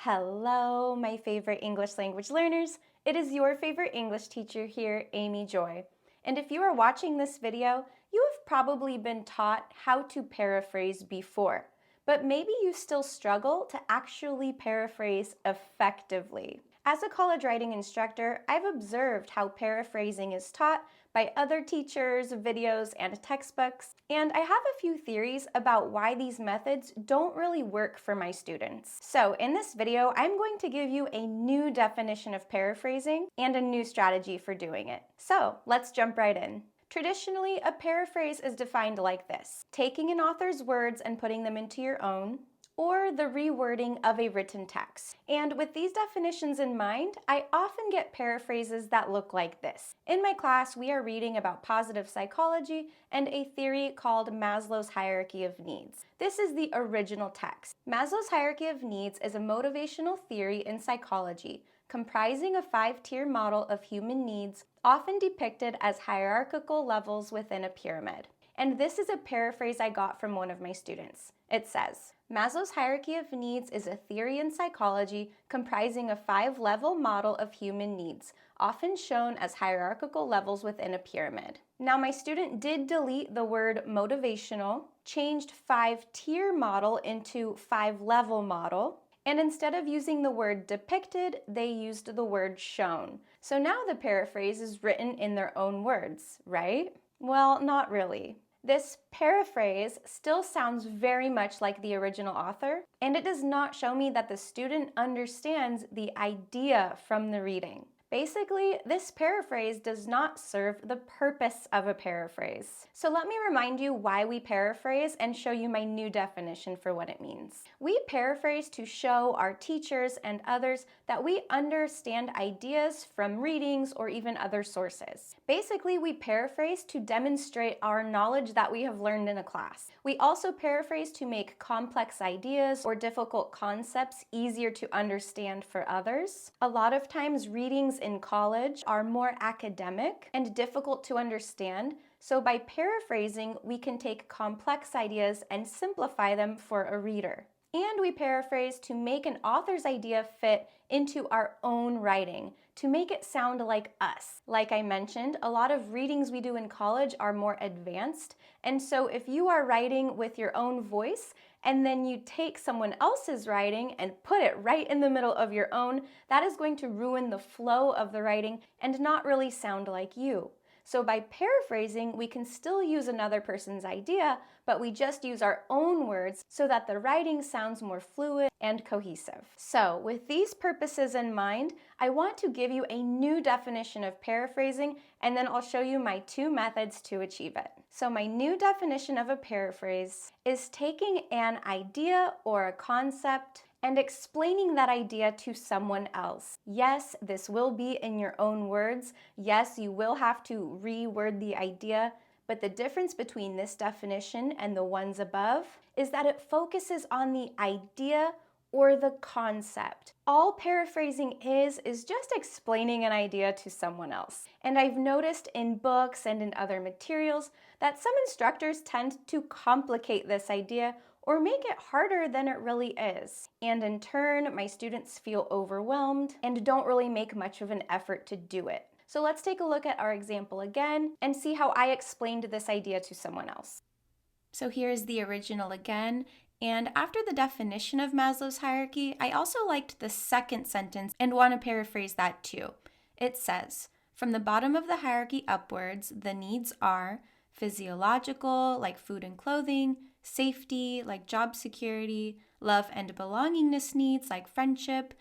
Hello, my favorite English language learners. It is your favorite English teacher here, Amy Joy. And if you are watching this video, you have probably been taught how to paraphrase before, but maybe you still struggle to actually paraphrase effectively. As a college writing instructor, I've observed how paraphrasing is taught by other teachers, videos, and textbooks, and I have a few theories about why these methods don't really work for my students. So in this video, I'm going to give you a new definition of paraphrasing and a new strategy for doing it. So let's jump right in. Traditionally, a paraphrase is defined like this: taking an author's words and putting them into your own, or the rewording of a written text. And with these definitions in mind, I often get paraphrases that look like this. In my class, we are reading about positive psychology and a theory called Maslow's hierarchy of needs. This is the original text. Maslow's hierarchy of needs is a motivational theory in psychology, comprising a 5-tier model of human needs, often depicted as hierarchical levels within a pyramid. And this is a paraphrase I got from one of my students. It says, Maslow's hierarchy of needs is a theory in psychology comprising a 5-level model of human needs, often shown as hierarchical levels within a pyramid. Now, my student did delete the word motivational, changed 5-tier model into 5-level model, and instead of using the word depicted, they used the word shown. So now the paraphrase is written in their own words, right? Well, not really. This paraphrase still sounds very much like the original author, and it does not show me that the student understands the idea from the reading. Basically, this paraphrase does not serve the purpose of a paraphrase. So let me remind you why we paraphrase and show you my new definition for what it means. We paraphrase to show our teachers and others that we understand ideas from readings or even other sources. Basically, we paraphrase to demonstrate our knowledge that we have learned in a class. We also paraphrase to make complex ideas or difficult concepts easier to understand for others. A lot of times, readings in college are more academic and difficult to understand, so by paraphrasing, we can take complex ideas and simplify them for a reader. And we paraphrase to make an author's idea fit into our own writing, to make it sound like us. Like I mentioned, a lot of readings we do in college are more advanced, and so if you are writing with your own voice, and then you take someone else's writing and put it right in the middle of your own, that is going to ruin the flow of the writing and not really sound like you. So by paraphrasing, we can still use another person's idea, but we just use our own words so that the writing sounds more fluid and cohesive. So with these purposes in mind, I want to give you a new definition of paraphrasing, and then I'll show you my 2 methods to achieve it. So my new definition of a paraphrase is taking an idea or a concept and explaining that idea to someone else. Yes, this will be in your own words. Yes, you will have to reword the idea, but the difference between this definition and the ones above is that it focuses on the idea or the concept. All paraphrasing is just explaining an idea to someone else. And I've noticed in books and in other materials that some instructors tend to complicate this idea or make it harder than it really is. And in turn, my students feel overwhelmed and don't really make much of an effort to do it. So let's take a look at our example again and see how I explained this idea to someone else. So here's the original again. And after the definition of Maslow's hierarchy, I also liked the second sentence and want to paraphrase that too. It says, from the bottom of the hierarchy upwards, the needs are physiological, like food and clothing, safety, like job security, love and belongingness needs, like friendship,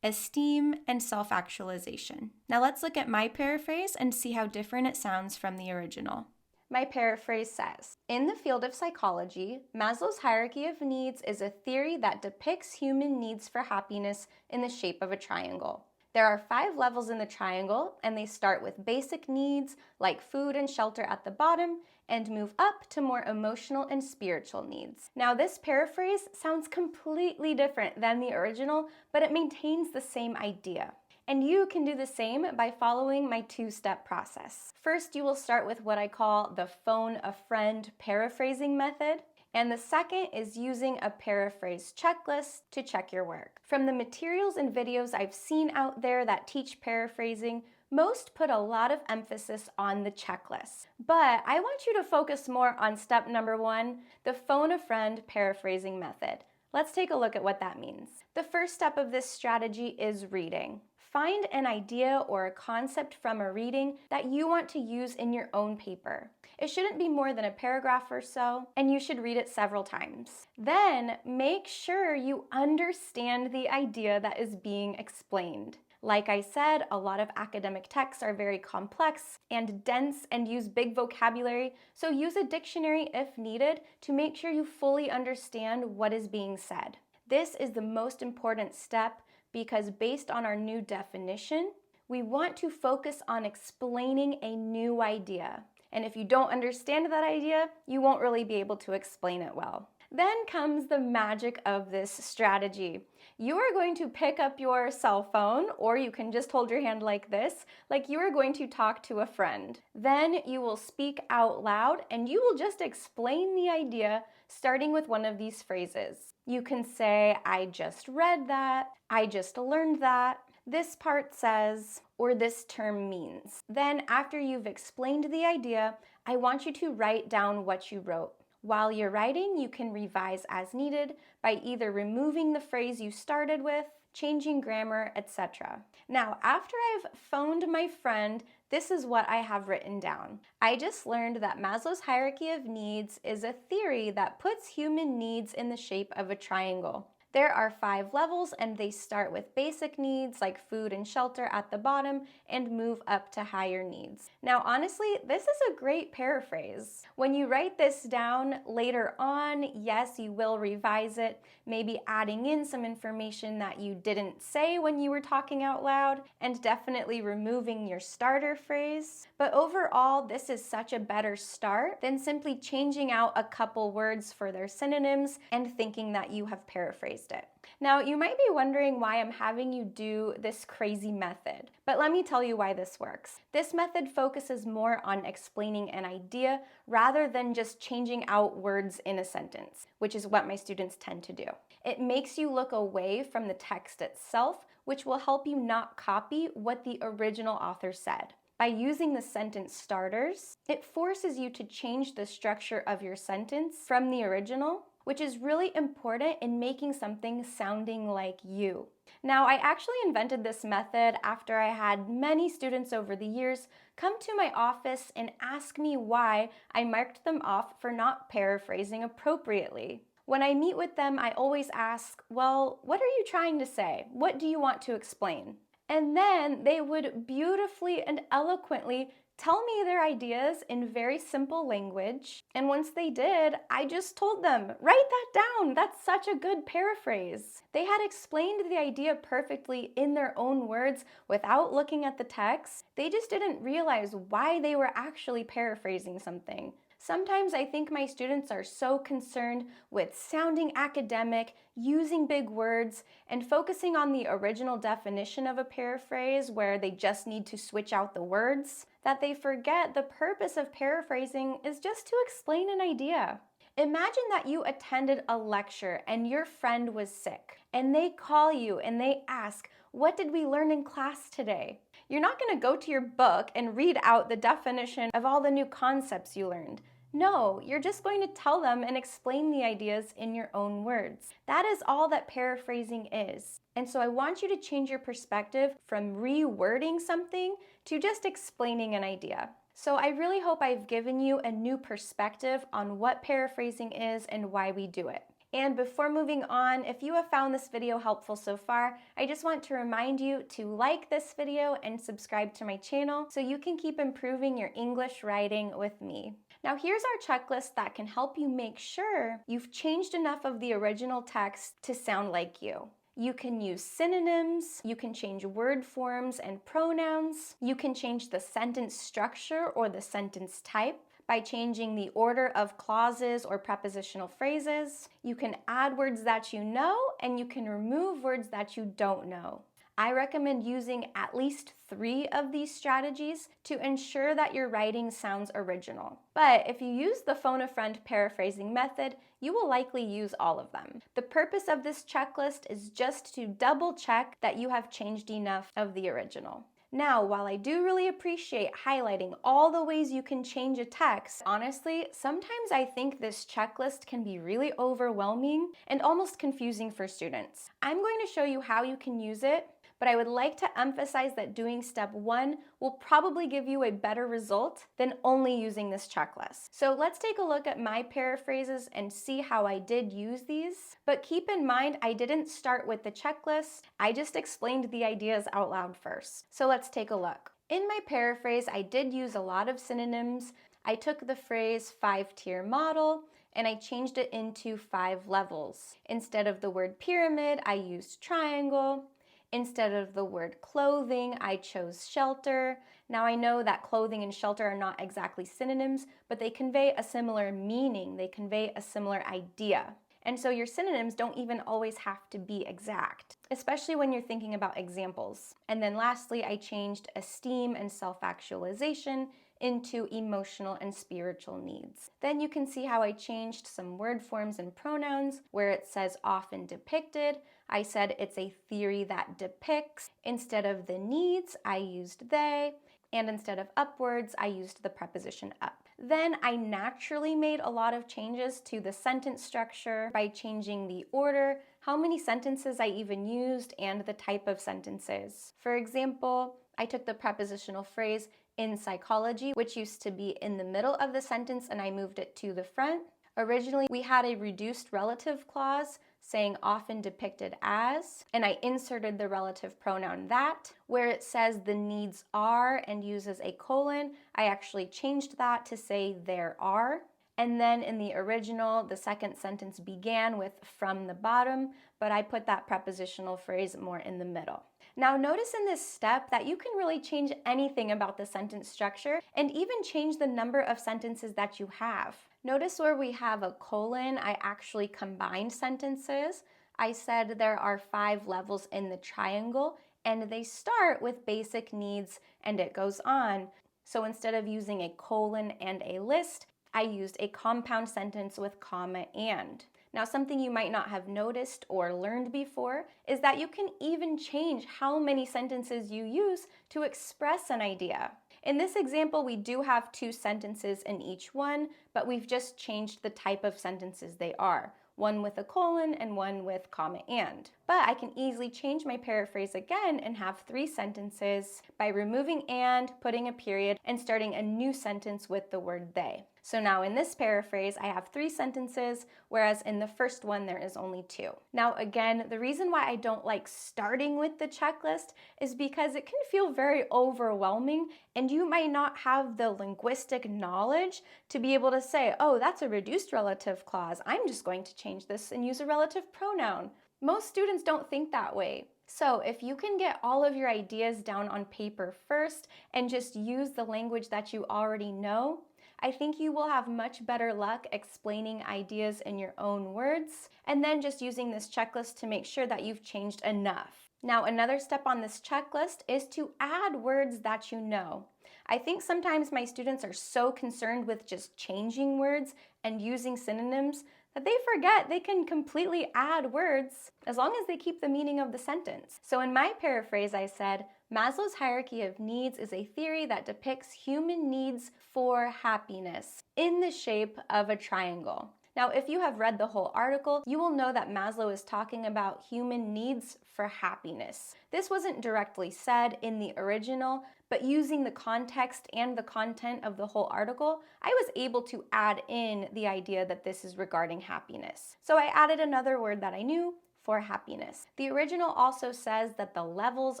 esteem, and self-actualization. Now let's look at my paraphrase and see how different it sounds from the original. My paraphrase says, in the field of psychology, Maslow's hierarchy of needs is a theory that depicts human needs for happiness in the shape of a triangle. There are 5 levels in the triangle, and they start with basic needs like food and shelter at the bottom and move up to more emotional and spiritual needs. Now, this paraphrase sounds completely different than the original, but it maintains the same idea. And you can do the same by following my 2-step process. First, you will start with what I call the phone a friend paraphrasing method. And the second is using a paraphrase checklist to check your work. From the materials and videos I've seen out there that teach paraphrasing, most put a lot of emphasis on the checklist. But I want you to focus more on step number 1, the phone a friend paraphrasing method. Let's take a look at what that means. The first step of this strategy is reading. Find an idea or a concept from a reading that you want to use in your own paper. It shouldn't be more than a paragraph or so, and you should read it several times. Then make sure you understand the idea that is being explained. Like I said, a lot of academic texts are very complex and dense and use big vocabulary, so use a dictionary if needed to make sure you fully understand what is being said. This is the most important step because based on our new definition, we want to focus on explaining a new idea. And if you don't understand that idea, you won't really be able to explain it well. Then comes the magic of this strategy. You are going to pick up your cell phone, or you can just hold your hand like this, like you are going to talk to a friend. Then you will speak out loud and you will just explain the idea starting with one of these phrases. You can say, I just read that, I just learned that, this part says, or this term means. Then after you've explained the idea, I want you to write down what you wrote. While you're writing, you can revise as needed by either removing the phrase you started with, changing grammar, etc. Now, after I've phoned my friend, this is what I have written down. I just learned that Maslow's hierarchy of needs is a theory that puts human needs in the shape of a triangle. There are 5 levels and they start with basic needs like food and shelter at the bottom and move up to higher needs. Now honestly, this is a great paraphrase. When you write this down later on, yes, you will revise it, maybe adding in some information that you didn't say when you were talking out loud, and definitely removing your starter phrase. But overall, this is such a better start than simply changing out a couple words for their synonyms and thinking that you have paraphrased it. Now, you might be wondering why I'm having you do this crazy method, but let me tell you why this works. This method focuses more on explaining an idea rather than just changing out words in a sentence, which is what my students tend to do. It makes you look away from the text itself, which will help you not copy what the original author said. By using the sentence starters, it forces you to change the structure of your sentence from the original, which is really important in making something sounding like you. Now, I actually invented this method after I had many students over the years come to my office and ask me why I marked them off for not paraphrasing appropriately. When I meet with them, I always ask, well, what are you trying to say? What do you want to explain? And then they would beautifully and eloquently tell me their ideas in very simple language. And once they did, I just told them, write that down. That's such a good paraphrase. They had explained the idea perfectly in their own words without looking at the text. They just didn't realize why they were actually paraphrasing something. Sometimes I think my students are so concerned with sounding academic, using big words, and focusing on the original definition of a paraphrase where they just need to switch out the words, that they forget the purpose of paraphrasing is just to explain an idea. Imagine that you attended a lecture and your friend was sick, and they call you and they ask, what did we learn in class today? You're not going to go to your book and read out the definition of all the new concepts you learned. No, you're just going to tell them and explain the ideas in your own words. That is all that paraphrasing is. And so I want you to change your perspective from rewording something to just explaining an idea. So I really hope I've given you a new perspective on what paraphrasing is and why we do it. And before moving on, if you have found this video helpful so far, I just want to remind you to like this video and subscribe to my channel so you can keep improving your English writing with me. Now here's our checklist that can help you make sure you've changed enough of the original text to sound like you. You can use synonyms, you can change word forms and pronouns, you can change the sentence structure or the sentence type by changing the order of clauses or prepositional phrases. You can add words that you know, and you can remove words that you don't know. I recommend using at least 3 of these strategies to ensure that your writing sounds original. But if you use the phone a friend paraphrasing method, you will likely use all of them. The purpose of this checklist is just to double check that you have changed enough of the original. Now, while I do really appreciate highlighting all the ways you can change a text, honestly, sometimes I think this checklist can be really overwhelming and almost confusing for students. I'm going to show you how you can use it, but I would like to emphasize that doing step 1 will probably give you a better result than only using this checklist. So let's take a look at my paraphrases and see how I did use these. But keep in mind, I didn't start with the checklist. I just explained the ideas out loud first. So let's take a look. In my paraphrase, I did use a lot of synonyms. I took the phrase 5-tier model and I changed it into 5 levels. Instead of the word pyramid, I used triangle. Instead of the word clothing, I chose shelter. Now I know that clothing and shelter are not exactly synonyms, but they convey a similar meaning. They convey a similar idea. And so your synonyms don't even always have to be exact, especially when you're thinking about examples. And then lastly, I changed esteem and self-actualization into emotional and spiritual needs. Then you can see how I changed some word forms and pronouns. Where it says often depicted, I said it's a theory that depicts. Instead of the needs, I used they. And instead of upwards, I used the preposition up. Then I naturally made a lot of changes to the sentence structure by changing the order, how many sentences I even used, and the type of sentences. For example, I took the prepositional phrase in psychology, which used to be in the middle of the sentence, and I moved it to the front. Originally, we had a reduced relative clause saying often depicted as, and I inserted the relative pronoun that. Where it says the needs are and uses a colon, I actually changed that to say there are. And then in the original, the second sentence began with from the bottom, but I put that prepositional phrase more in the middle. Now notice in this step that you can really change anything about the sentence structure and even change the number of sentences that you have. Notice where we have a colon, I actually combined sentences. I said there are 5 levels in the triangle and they start with basic needs and it goes on. So instead of using a colon and a list, I used a compound sentence with comma and. Now, something you might not have noticed or learned before is that you can even change how many sentences you use to express an idea. In this example, we do have 2 sentences in each one, but we've just changed the type of sentences they are. One with a colon and one with comma and. But I can easily change my paraphrase again and have 3 sentences by removing and, putting a period, and starting a new sentence with the word they. So now in this paraphrase, I have 3 sentences, whereas in the first one, there is only 2. Now again, the reason why I don't like starting with the checklist is because it can feel very overwhelming and you might not have the linguistic knowledge to be able to say, oh, that's a reduced relative clause. I'm just going to change this and use a relative pronoun. Most students don't think that way. So if you can get all of your ideas down on paper first and just use the language that you already know, I think you will have much better luck explaining ideas in your own words and then just using this checklist to make sure that you've changed enough. Now, another step on this checklist is to add words that you know. I think sometimes my students are so concerned with just changing words and using synonyms that they forget they can completely add words as long as they keep the meaning of the sentence. So in my paraphrase, I said, Maslow's hierarchy of needs is a theory that depicts human needs for happiness in the shape of a triangle. Now, if you have read the whole article, you will know that Maslow is talking about human needs for happiness. This wasn't directly said in the original, but using the context and the content of the whole article, I was able to add in the idea that this is regarding happiness. So I added another word that I knew, for happiness. The original also says that the levels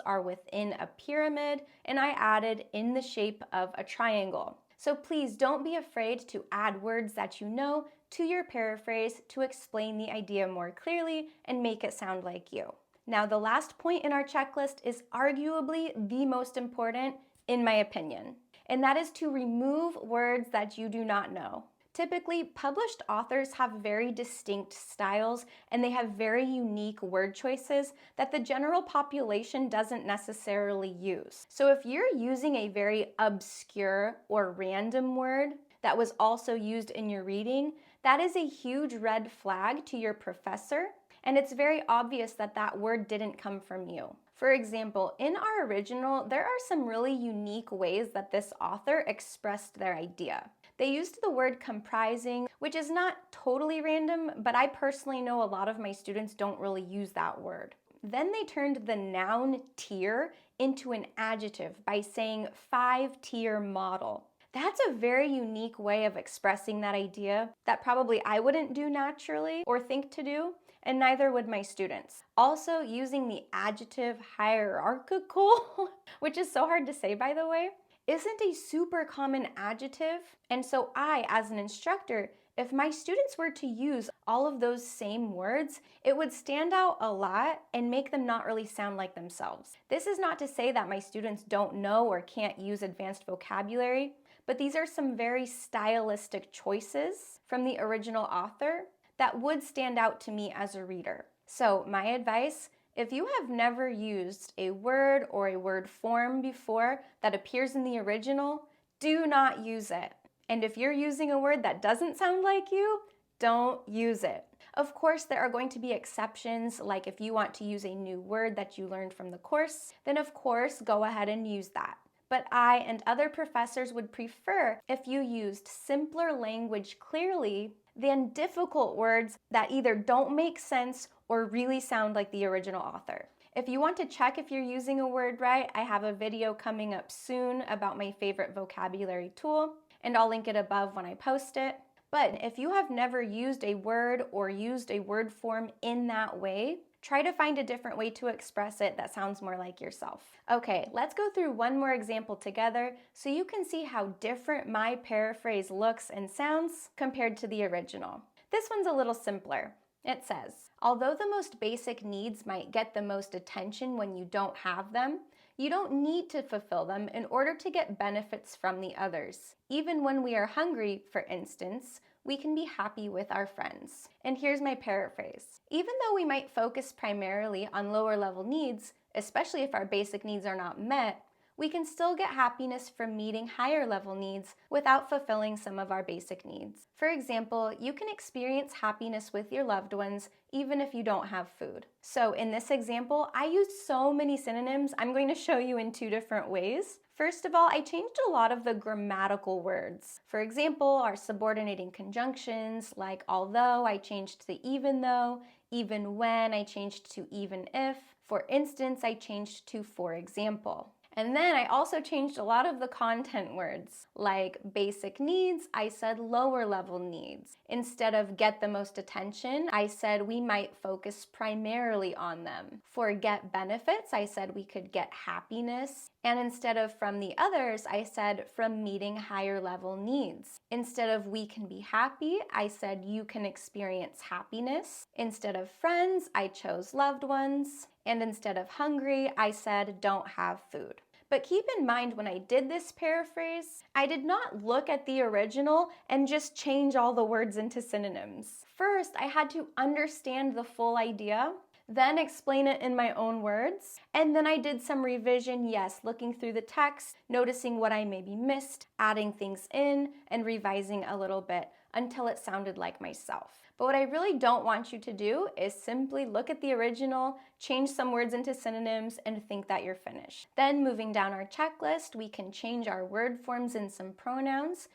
are within a pyramid, and I added in the shape of a triangle. So please don't be afraid to add words that you know to your paraphrase to explain the idea more clearly and make it sound like you. Now, the last point in our checklist is arguably the most important, in my opinion, and that is to remove words that you do not know. Typically, published authors have very distinct styles and they have very unique word choices that the general population doesn't necessarily use. So if you're using a very obscure or random word that was also used in your reading, that is a huge red flag to your professor, and it's very obvious that that word didn't come from you. For example, in our original, there are some really unique ways that this author expressed their idea. They used the word comprising, which is not totally random, but I personally know a lot of my students don't really use that word. Then they turned the noun tier into an adjective by saying 5-tier model. That's a very unique way of expressing that idea that probably I wouldn't do naturally or think to do, and neither would my students. Also, using the adjective hierarchical, which is so hard to say by the way, isn't a super common adjective, and so I, as an instructor, if my students were to use all of those same words, it would stylize out a lot and make them not really sound like themselves. This is not to say that my students don't know or can't use advanced vocabulary, but these are some very stylistic choices from the original author that would stand out to me as a reader. So my advice, if you have never used a word or a word form before that appears in the original, do not use it. And if you're using a word that doesn't sound like you, don't use it. Of course, there are going to be exceptions, like if you want to use a new word that you learned from the course, then of course go ahead and use that. But I and other professors would prefer if you used simpler language clearly than difficult words that either don't make sense or really sound like the original author. If you want to check if you're using a word right, I have a video coming up soon about my favorite vocabulary tool, and I'll link it above when I post it. But if you have never used a word or used a word form in that way, try to find a different way to express it that sounds more like yourself. Okay, let's go through one more example together so you can see how different my paraphrase looks and sounds compared to the original. This one's a little simpler. It says, although the most basic needs might get the most attention when you don't have them, you don't need to fulfill them in order to get benefits from the others. Even when we are hungry, for instance, we can be happy with our friends. And here's my paraphrase. Even though we might focus primarily on lower level needs, especially if our basic needs are not met, we can still get happiness from meeting higher level needs without fulfilling some of our basic needs. For example, you can experience happiness with your loved ones even if you don't have food. So in this example, I used so many synonyms. I'm going to show you in 2 different ways. First of all, I changed a lot of the grammatical words. For example, our subordinating conjunctions, like although, I changed to even though, even when, I changed to even if. For instance, I changed to for example. And then I also changed a lot of the content words, like basic needs, I said lower level needs. Instead of get the most attention, I said we might focus primarily on them. For get benefits, I said we could get happiness. And instead of from the others, I said from meeting higher level needs. Instead of we can be happy, I said you can experience happiness. Instead of friends, I chose loved ones. And instead of hungry, I said don't have food. But keep in mind, when I did this paraphrase, I did not look at the original and just change all the words into synonyms. First, I had to understand the full idea, then explain it in my own words, and then I did some revision, yes, looking through the text, noticing what I maybe missed, adding things in, and revising a little bit until it sounded like myself. But what I really don't want you to do is simply look at the original, change some words into synonyms, and think that you're finished. Then moving down our checklist, we can change our word forms and some pronouns.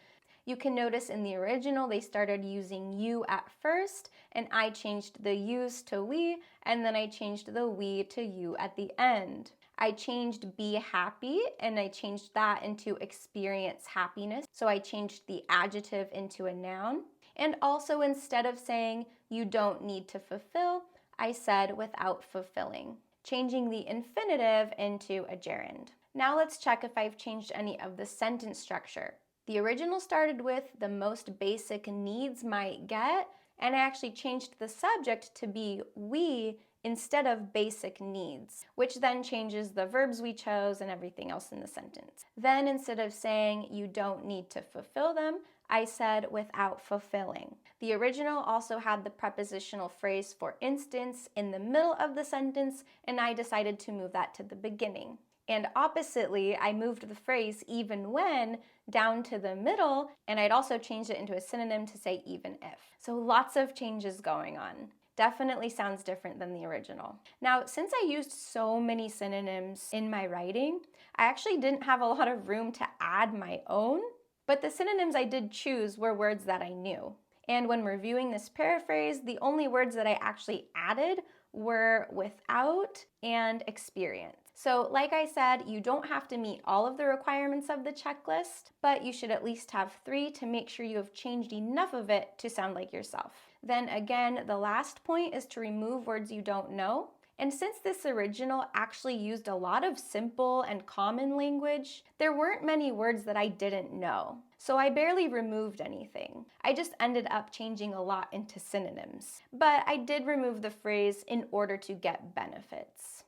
You can notice in the original, they started using you at first, and I changed the yous to we, and then I changed the we to you at the end. I changed be happy, and I changed that into experience happiness. So I changed the adjective into a noun. And also, instead of saying you don't need to fulfill, I said without fulfilling, changing the infinitive into a gerund. Now let's check if I've changed any of the sentence structure. The original started with the most basic needs might get, and I actually changed the subject to be we instead of basic needs, which then changes the verbs we chose and everything else in the sentence. Then instead of saying you don't need to fulfill them, I said without fulfilling. The original also had the prepositional phrase for instance in the middle of the sentence, and I decided to move that to the beginning. And oppositely, I moved the phrase even when down to the middle, and I'd also changed it into a synonym to say even if. So lots of changes going on. Definitely sounds different than the original. Now, since I used so many synonyms in my writing, I actually didn't have a lot of room to add my own, but the synonyms I did choose were words that I knew. And when reviewing this paraphrase, the only words that I actually added were without and experience. So like I said, you don't have to meet all of the requirements of the checklist, but you should at least have 3 to make sure you have changed enough of it to sound like yourself. Then again, the last point is to remove words you don't know. And since this original actually used a lot of simple and common language, there weren't many words that I didn't know. So I barely removed anything. I just ended up changing a lot into synonyms. But I did remove the phrase in order to get benefits.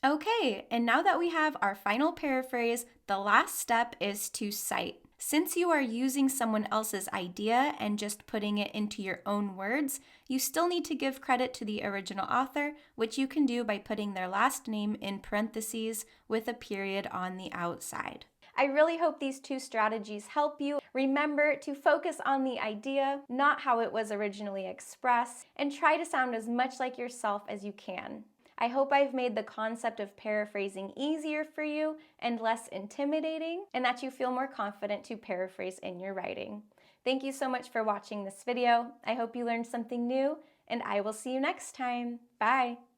Okay, and now that we have our final paraphrase, the last step is to cite. Since you are using someone else's idea and just putting it into your own words, you still need to give credit to the original author, which you can do by putting their last name in parentheses with a period on the outside. I really hope these 2 strategies help you. Remember to focus on the idea, not how it was originally expressed, and try to sound as much like yourself as you can. I hope I've made the concept of paraphrasing easier for you and less intimidating, and that you feel more confident to paraphrase in your writing. Thank you so much for watching this video. I hope you learned something new, and I will see you next time. Bye!